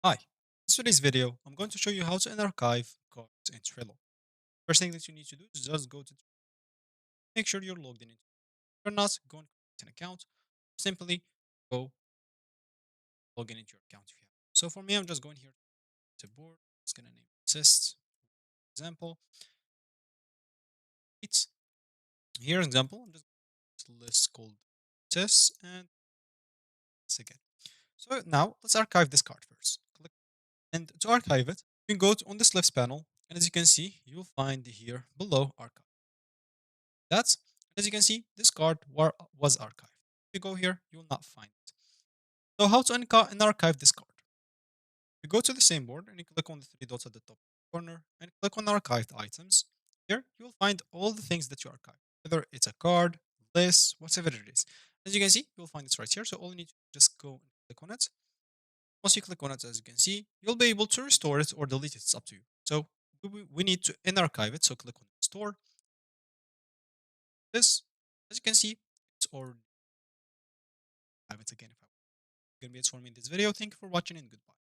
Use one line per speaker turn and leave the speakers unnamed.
Hi, in today's video, I'm going to show you how to unarchive cards in Trello. First thing that you need to do is just go to make sure you're logged in. If you're not, go and create an account. Simply go log in into your account if you have. So for me, I'm just going here to board. It's gonna name assist example. It's here example. I'm just list called tests and this again. So now let's archive this card first. Click and to archive it, you can go on this left panel, and as you can see, you'll find here below archive. That's as you can see, this card was archived. If you go here, you will not find it. So how to unarchive this card? You go to the same board and you click on the three dots at the top corner and click on archived items. Here you will find all the things that you archive, whether it's a card, list, whatever it is. As you can see, you'll find it right here. So all you need to just go and click on it. Once you click on it, as you can see, you'll be able to restore it or delete it. It's up to you. So we need to unarchive it. So click on restore this. As you can see, it's already have it again if I going to be it for me in this video. Thank you for watching and goodbye.